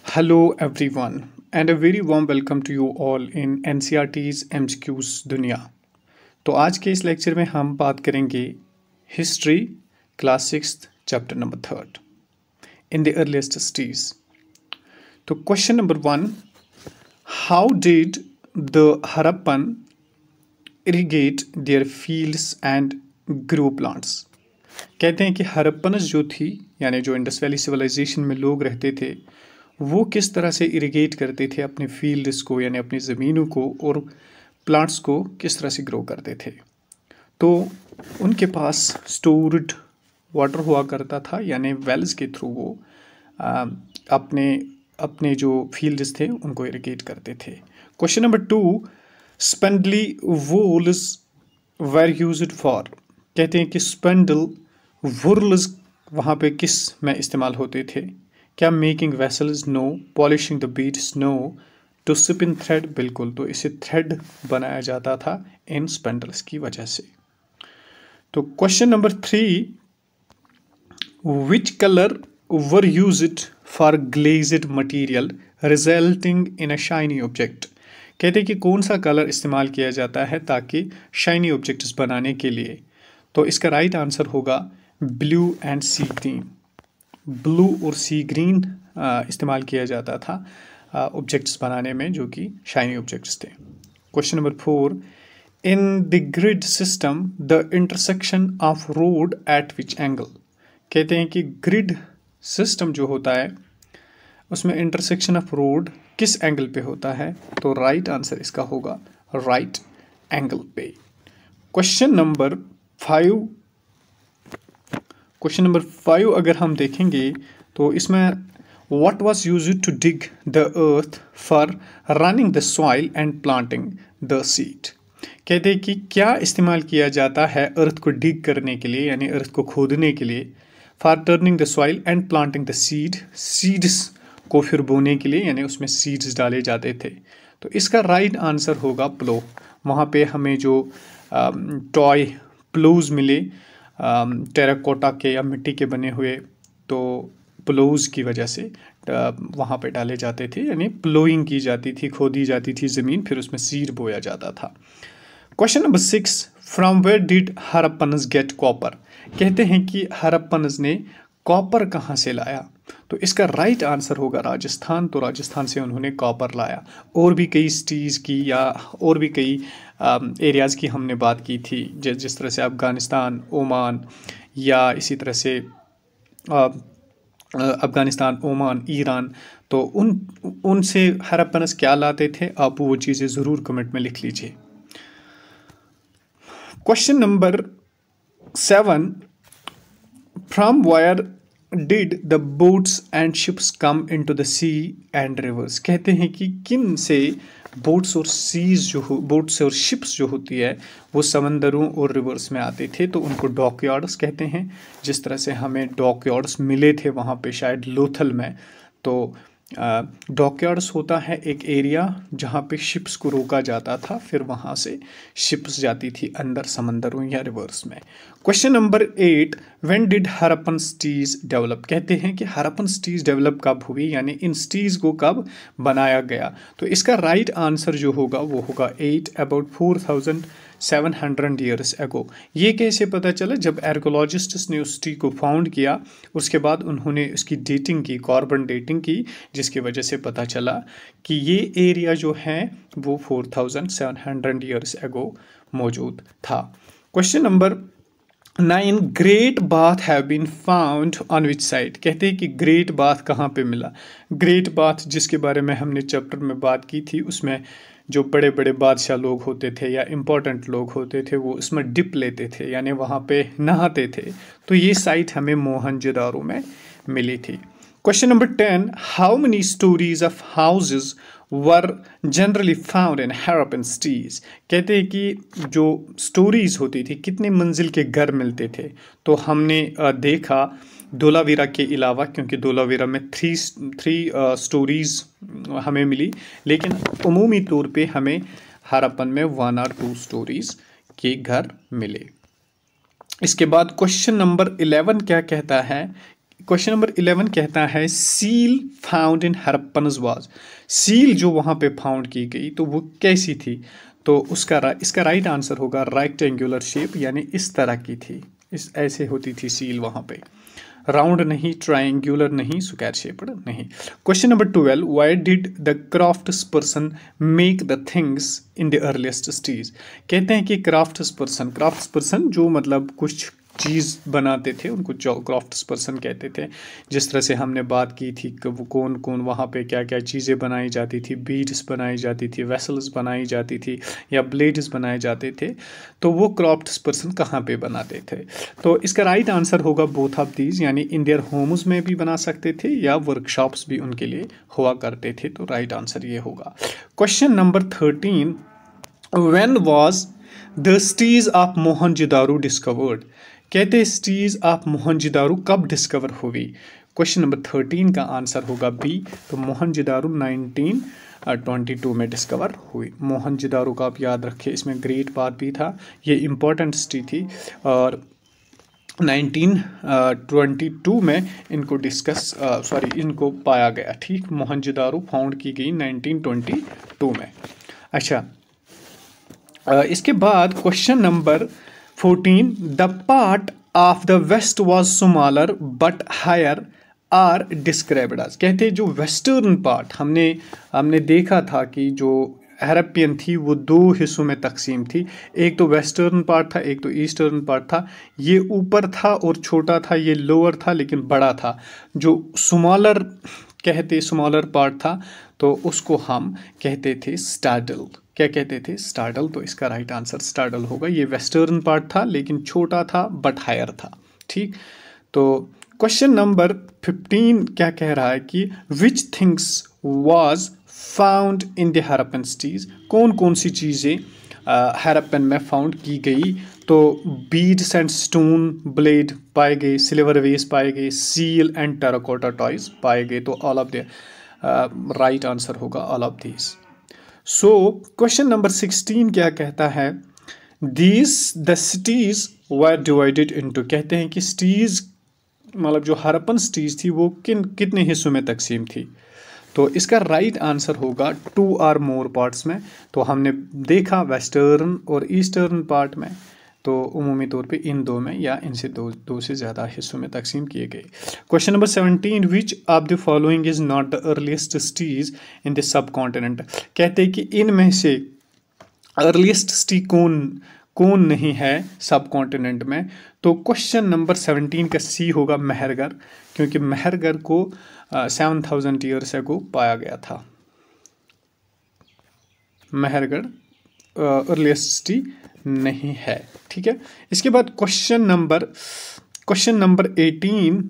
Hello, everyone, and a very warm welcome to you all in NCRT's MCQs दुनिया। तो आज के इस लेक्चर में हम बात करेंगे history class 6 chapter number 3 in the earliest stage. तो question number 1, how did the Harappan irrigate their fields and grow plants. कहते हैं कि हड़प्पनस जो थी यानी जो इंडस वैली सिविलाइजेशन में लोग रहते थे वो किस तरह से इरिगेट करते थे अपने फील्ड्स को यानी अपनी ज़मीनों को और प्लांट्स को किस तरह से ग्रो करते थे। तो उनके पास स्टोर्ड वाटर हुआ करता था यानी वेल्स के थ्रू वो अपने अपने जो फील्ड्स थे उनको इरिगेट करते थे। Question number 2, spindle whorls were used for. कहते हैं कि स्पेंडल वुर्ल्स वहाँ पे किस में इस्तेमाल होते थे। क्या making vessels, no. Polishing the beads, no. To spin thread, बिल्कुल। तो इसे थ्रेड बनाया जाता था इन स्पेंडल्स की वजह से। तो question number 3, which colour were used for glazed material resulting in a shiny object. कहते हैं कि कौन सा कलर इस्तेमाल किया जाता है ताकि शाइनी ऑब्जेक्ट्स बनाने के लिए। तो इसका राइट आंसर होगा blue and sea green. Blue और सी ग्रीन इस्तेमाल किया जाता था ऑब्जेक्ट्स बनाने में जो कि शाइनी ऑब्जेक्ट्स थे। Question number 4, in the grid system the intersection of road at which angle. कहते हैं कि ग्रिड सिस्टम जो होता है उसमें इंटरसेक्शन ऑफ रोड किस एंगल पे होता है। तो राइट आंसर इसका होगा राइट एंगल पे। क्वेश्चन नंबर 5 अगर हम देखेंगे तो इसमें what was used to dig the earth for running the soil and planting the seed. कहते हैं कि क्या इस्तेमाल किया जाता है अर्थ को डिग करने के लिए यानी अर्थ को खोदने के लिए, for turning the soil and planting the seed, seeds को फिर बोने के लिए यानी उसमें सीड्स डाले जाते थे। तो इसका राइट आंसर होगा प्लो। वहाँ पे हमें जो टॉय प्लोज मिले टेराकोटा के या मिट्टी के बने हुए, तो प्लोज की वजह से वहाँ पे डाले जाते थे यानी प्लोइंग की जाती थी, खोदी जाती थी ज़मीन, फिर उसमें सीड बोया जाता था। Question number 6, from where did Harappans get copper. कहते हैं कि हड़प्पन्स ने कॉपर कहाँ से लाया। तो इसका राइट आंसर होगा राजस्थान। तो राजस्थान से उन्होंने कॉपर लाया। और भी कई सिटीज़ की या और भी कई एरियाज़ की हमने बात की थी जिस तरह से अफ़गानिस्तान, ओमान या इसी तरह से अफ़गानिस्तान, ओमान, ईरान। तो उनसे हड़प्पन्स क्या लाते थे, आप वो चीज़ें ज़रूर कमेंट में लिख लीजिए। Question number 7, from where did the boats and ships come into the sea and rivers. कहते हैं कि किन से बोट्स और सीज बोट्स और शिप्स जो होती है वो समंदरों और रिवर्स में आते थे। तो उनको डॉकयार्ड्स कहते हैं। जिस तरह से हमें डॉकयार्ड्स मिले थे वहाँ पे शायद लोथल में, तो डॉकयार्ड्स होता है एक एरिया जहाँ पे शिप्स को रोका जाता था, फिर वहाँ से शिप्स जाती थी अंदर समंदरों या रिवर्स में। Question number 8, when did Harappan cities develop. कहते हैं कि हड़प्पन सिटीज डेवलप कब हुई यानी इन सिटीज़ को कब बनाया गया। तो इसका राइट आंसर जो होगा वो होगा 8 अबाउट 4700 ईयर्स एगो। ये कैसे पता चला, जब आर्कोलॉजिस्ट्स ने उस सिटी को फाउंड किया उसके बाद उन्होंने उसकी डेटिंग की, कार्बन डेटिंग की, जिसकी वजह से पता चला कि ये एरिया जो है वो 4700 ईयर्स एगो मौजूद था। Question number 9, great bath have been found on which side. कहते हैं कि ग्रेट बाथ कहाँ पे मिला। ग्रेट बाथ जिसके बारे में हमने चैप्टर में बात की थी, उसमें जो बड़े बड़े बादशाह लोग होते थे या इम्पोर्टेंट लोग होते थे वो उसमें डिप लेते थे यानी वहाँ पे नहाते थे। तो ये साइट हमें मोहनजोदारो में मिली थी। Question number 10, how many stories of houses were generally found in Harappan cities. कहते हैं कि जो स्टोरीज होती थी कितने मंजिल के घर मिलते थे। तो हमने देखा धोलावीरा के अलावा, क्योंकि धोलावीरा में थ्री स्टोरीज हमें मिली, लेकिन उमूमी तौर पे हमें हड़प्पन में 1 और 2 स्टोरीज के घर मिले। इसके बाद क्वेश्चन नंबर 11 क्या कहता है, क्वेश्चन नंबर 11 कहता है seal found in Harappans was, seal जो वहाँ पे फाउंड की गई तो वो कैसी थी? तो इसका राइट आंसर होगा रेक्टेंगुलर शेप, यानी इस तरह की थी, इस ऐसे होती थी सील वहाँ पे, राउंड नहीं, ट्रायंगुलर नहीं, स्क्वायर शेप्ड नहीं। Question number 12, why did the crafts person make the things in the earliest stage? कहते हैं कि क्राफ्ट्स पर्सन जो मतलब कुछ चीज़ बनाते थे उनको क्राफ्ट्स पर्सन कहते थे। जिस तरह से हमने बात की थी कि वो कौन कौन वहाँ पे क्या क्या चीज़ें बनाई जाती थी, बीड्स बनाई जाती थी, वेसल्स बनाई जाती थी या ब्लेड्स बनाए जाते थे, तो वो क्राफ्ट्स पर्सन कहाँ पे बनाते थे? तो इसका राइट आंसर होगा बोथ ऑफ दीज, यानी इन देयर होम्स में भी बना सकते थे या वर्कशॉप्स भी उनके लिए हुआ करते थे। तो राइट आंसर ये होगा। Question number 13, when was the cities of Mohenjodaro discovered? कहते हैं सिटीज ऑफ मोहनजोदारो कब डिस्कवर हुई? क्वेश्चन नंबर 13 का आंसर होगा बी। तो मोहनजोदारो 1922 में डिस्कवर हुई। मोहनजोदारो का आप याद रखें, इसमें ग्रेट बात भी था, ये इम्पोर्टेंट सिटी थी और 1922 में इनको इनको पाया गया। ठीक, मोहनजोदारो फाउंड की गई 1922 में। अच्छा, इसके बाद question number 14, the part of the west was smaller but higher are described as. कहते हैं जो वेस्टर्न पार्ट हमने देखा था कि जो हड़प्पियन थी वो दो हिस्सों में तकसीम थी, एक तो वेस्टर्न पार्ट था, एक तो ईस्टर्न पार्ट था। ये ऊपर था और छोटा था, ये लोअर था लेकिन बड़ा था। जो स्मॉलर पार्ट था तो उसको हम कहते थे स्टाडल। क्या कहते थे? स्टाडल। तो इसका राइट आंसर स्टाडल होगा। ये वेस्टर्न पार्ट था लेकिन छोटा था बट हायर था। ठीक, तो क्वेश्चन नंबर 15 क्या कह रहा है कि which things was found in the Harappan cities? कौन कौन सी चीज़ें हड़प्पन में फाउंड की गई? तो बीड्स एंड स्टोन ब्लेड पाए गए, सिल्वर वेस पाए गए, सील एंड टेराकोटा टॉयज पाए गए। तो all of the right answer होगा all of these. So question number 16 क्या कहता है? The cities were divided into. कहते हैं कि सिटीज मतलब जो हड़प्पन सिटीज थी वो कितने हिस्सों में तकसीम थी? तो इसका राइट आंसर होगा 2 और मोर पार्ट्स में। तो हमने देखा वेस्टर्न और ईस्टर्न पार्ट में, तो उमूमी तौर पे इन दो में या इनसे दो से ज़्यादा हिस्सों में तकसीम किए गए। Question number 17, which of the following is not the earliest cities in the sub continent? कहते हैं कि इनमें से अर्लीस्ट सिटी कौन नहीं है सब कॉन्टिनेंट में? तो क्वेश्चन नंबर 17 का सी होगा मेहरगढ़, क्योंकि मेहरगढ़ को 7000 ईयर्स अगो पाया गया था। मेहरगढ़ अर्लीस्ट सिटी नहीं है। ठीक है, इसके बाद question number 18,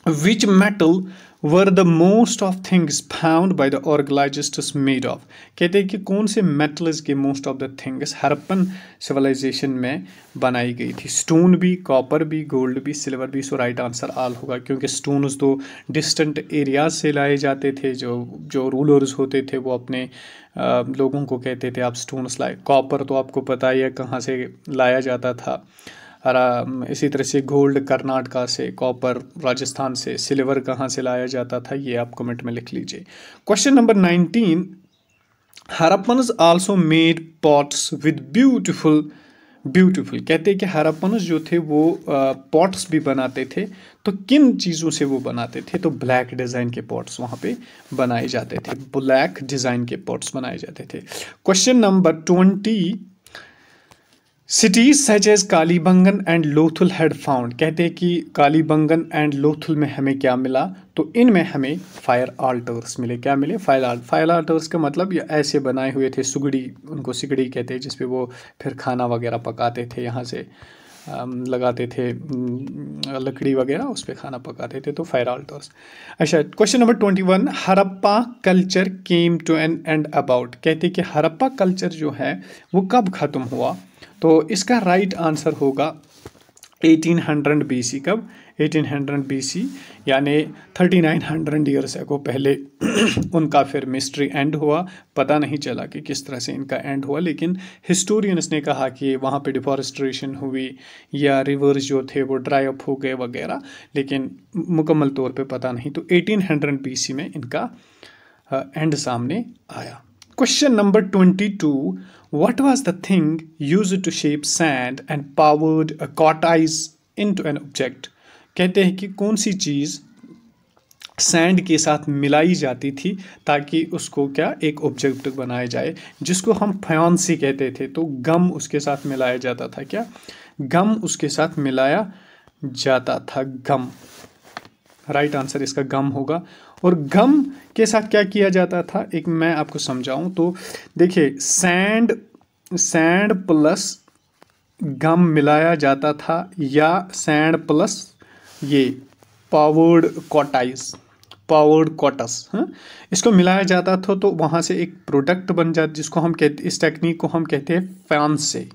which metal were the most of things found by the archaeologists made of? कहते हैं कि कौन से मेटल्स के most of the things Harappan civilization में बनाई गई थी? स्टोन भी, कॉपर भी, गोल्ड भी, सिल्वर भी। सो राइट आंसर ऑल होगा, क्योंकि स्टोन्स तो डिस्टेंट एरियाज से लाए जाते थे। जो रूलर्स होते थे वो अपने लोगों को कहते थे आप स्टोन्स लाए। कॉपर तो आपको पता ही है कहाँ से लाया जाता था। इसी तरह से गोल्ड कर्नाटका से, कॉपर राजस्थान से, सिल्वर कहाँ से लाया जाता था ये आप कमेंट में लिख लीजिए। Question number 19, Harappans also made pots with beautiful. कहते हैं कि हड़प्पन्स जो थे वो पॉट्स भी बनाते थे। तो किन चीज़ों से वो बनाते थे? तो ब्लैक डिज़ाइन के पॉट्स वहाँ पे बनाए जाते थे, ब्लैक डिज़ाइन के पॉट्स बनाए जाते थे। Question number 20, cities such as Kalibangan and Lothal had found. कहते हैं कि कालीबंगन एंड लोथल में हमें क्या मिला? तो इनमें हमें फायर आल्टर्स मिले। क्या मिले? फायर आल्टर्स का मतलब ये ऐसे बनाए हुए थे, सुगड़ी, उनको सिगड़ी कहते हैं, जिसपे वो फिर खाना वगैरह पकाते थे, यहाँ से लगाते थे लकड़ी वगैरह, उस पर खाना पकाते थे। तो फायर आल्टर्स। अच्छा, question number 21, Harappa culture came to an end about. कहते हैं कि हड़प्पा कल्चर जो है वो कब ख़त्म हुआ? तो इसका राइट आंसर होगा 1800 BC। कब? 1800 BC, यानी 3900 ईयर्स अगो पहले उनका फिर मिस्ट्री एंड हुआ। पता नहीं चला कि किस तरह से इनका एंड हुआ, लेकिन हिस्टोरियंस ने कहा कि वहाँ पे डिफॉरेस्ट्रेशन हुई या रिवर्स जो थे वो ड्राई अप हो गए वगैरह, लेकिन मुकम्मल तौर पे पता नहीं। तो 1800 BC में इनका एंड सामने आया। Question number 22. What was the thing used to shape sand and powered a tortoise into an object? कहते हैं कि कौन सी चीज़ सैंड के साथ मिलाई जाती थी ताकि उसको क्या एक ऑब्जेक्ट बनाया जाए, जिसको हम फ्यांसी कहते थे। तो गम उसके साथ मिलाया जाता था। क्या? गम उसके साथ मिलाया जाता था। गम, राइट आंसर इसका गम होगा। और गम के साथ क्या किया जाता था, एक मैं आपको समझाऊं तो देखिए, सैंड प्लस गम मिलाया जाता था, या सैंड प्लस ये पावर्ड कॉटस, हाँ, इसको मिलाया जाता था। तो वहाँ से एक प्रोडक्ट बन जाता, जिसको हम कहते, इस टेक्निक को हम कहते हैं फ्यांसे।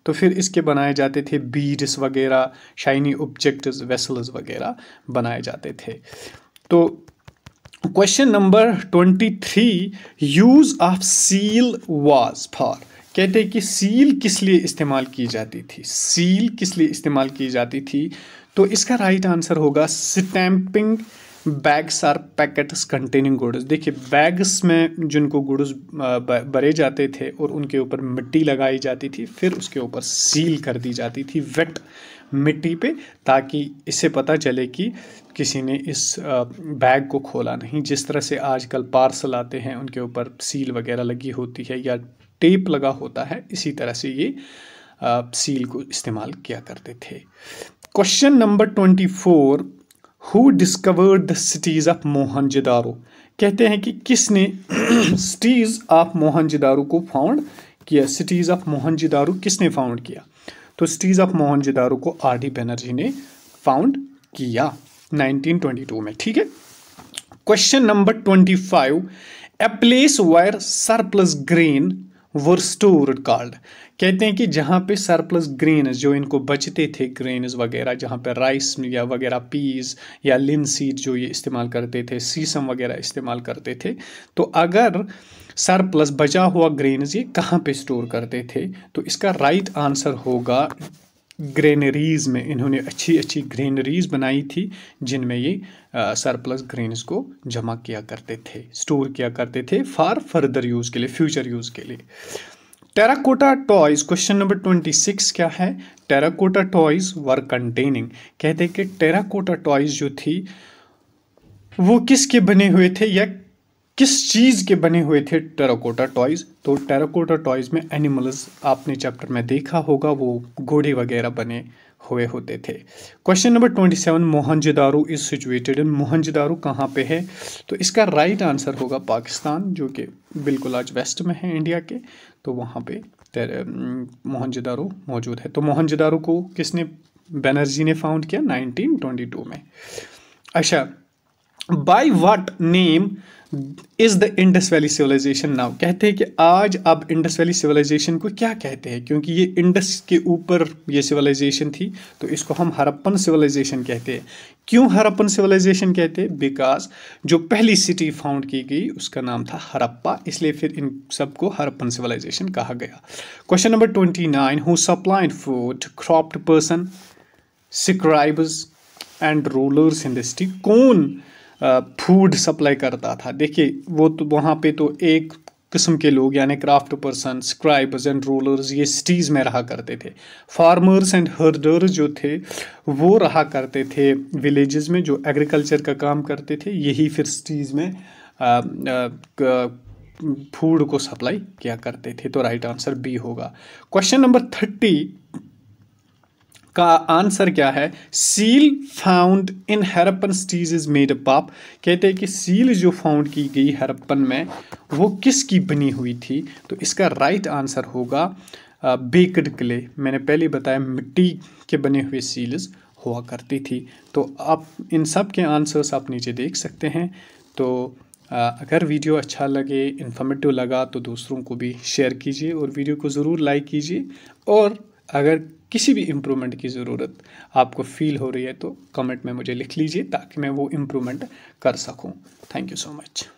तो फिर इसके बनाए जाते थे बीड्स वगैरह, शाइनी ऑब्जेक्ट्स, वेसल्स वगैरह बनाए जाते थे। तो question number 23, use of seal was for. कहते हैं कि सील किस लिए इस्तेमाल की जाती थी, सील किस लिए इस्तेमाल की जाती थी। तो इसका राइट आंसर होगा stamping bags or packets containing goods. देखिए, बैग्स में जिनको गुड्स भरे जाते थे और उनके ऊपर मिट्टी लगाई जाती थी, फिर उसके ऊपर सील कर दी जाती थी वेट मिट्टी पे, ताकि इससे पता चले कि किसी ने इस बैग को खोला नहीं। जिस तरह से आजकल पार्सल आते हैं उनके ऊपर सील वगैरह लगी होती है या टेप लगा होता है, इसी तरह से ये सील को इस्तेमाल किया करते थे। Question number 24, who discovered the cities of Mohenjodaro. कहते हैं कि किसने सिटीज ऑफ मोहनजोदारो को फाउंड किया। सिटीज ऑफ मोहनजोदारो किसने फाउंड किया? तो सिटीज ऑफ मोहनजोदारो को आर.डी. बनर्जी ने फाउंड किया 1922 में। ठीक है। Question number 25, a place where surplus grain were stored called. कहते हैं कि जहाँ पे सरप्लस ग्रेन्स, जो इनको बचते थे ग्रेन्स वगैरह, जहाँ पे राइस या वगैरह, पीस या लिनसीड जो ये इस्तेमाल करते थे, सीसम वगैरह इस्तेमाल करते थे, तो अगर सरप्लस बचा हुआ ग्रेन्स ये कहाँ पे स्टोर करते थे? तो इसका राइट आंसर होगा ग्रेनरीज में। इन्होंने अच्छी अच्छी ग्रेनरीज बनाई थी जिनमें ये सरप्लस ग्रेन्स को जमा किया करते थे, स्टोर किया करते थे फॉर फर्दर यूज़ के लिए, फ्यूचर यूज़ के लिए। टेराकोटा टॉयज, क्वेश्चन नंबर 26 क्या है? टेराकोटा टॉयज वर कंटेनिंग। कहते हैं कि टेराकोटा टॉयज जो थी वो किसके बने हुए थे या किस चीज़ के बने हुए थे टेराकोटा टॉयज? तो टेराकोटा टॉयज में एनिमल्स आपने चैप्टर में देखा होगा, वो घोड़े वगैरह बने हुए होते थे। Question number 27, Mohenjodaro is situated in. Mohenjodaro कहाँ पे है? तो इसका राइट आंसर होगा पाकिस्तान, जो कि बिल्कुल आज वेस्ट में है इंडिया के। तो वहाँ पे मोहनजोदारो मौजूद है। तो मोहनजोदारो को किसने, बनर्जी ने फाउंड किया 1922 में। अच्छा, by what name is the Indus valley civilization now. कहते हैं कि आज अब इंडस वैली सिविलाइजेशन को क्या कहते हैं, क्योंकि ये इंडस के ऊपर ये सिविलाइजेशन थी, तो इसको हम हड़प्पन सिविलाइजेशन कहते हैं। क्यों हड़प्पन सिविलाइजेशन कहते हैं? बिकॉज जो पहली सिटी फाउंड की गई उसका नाम था हड़प्पा, इसलिए फिर इन सबको हड़प्पन सिविलाइजेशन कहा गया। Question number 29, who supplied food to cropped person, scribes and rulers in the city. कौन फूड सप्लाई करता था? देखिए, वो तो वहाँ पे तो एक किस्म के लोग यानी craft person, scribes and rulers ये सिटीज़ में रहा करते थे। फार्मर्स एंड हर्डर्स जो थे वो रहा करते थे विलेजेस में, जो एग्रीकल्चर का काम करते थे, यही फिर सिटीज़ में फूड को सप्लाई किया करते थे। तो राइट आंसर बी होगा। क्वेश्चन नंबर 30 का आंसर क्या है? Seal found in Harappan cities is made up of. कहते हैं कि सील जो फाउंड की गई हड़प्पन में वो किसकी बनी हुई थी? तो इसका राइट आंसर होगा बेक्ड क्ले। मैंने पहले बताया मिट्टी के बने हुए सील्स हुआ करती थी। तो आप इन सब के आंसर्स आप नीचे देख सकते हैं। तो अगर वीडियो अच्छा लगे, इन्फॉर्मेटिव लगा, तो दूसरों को भी शेयर कीजिए और वीडियो को ज़रूर लाइक कीजिए। और अगर किसी भी इम्प्रूवमेंट की ज़रूरत आपको फील हो रही है तो कमेंट में मुझे लिख लीजिए ताकि मैं वो इम्प्रूवमेंट कर सकूँ। Thank you so much.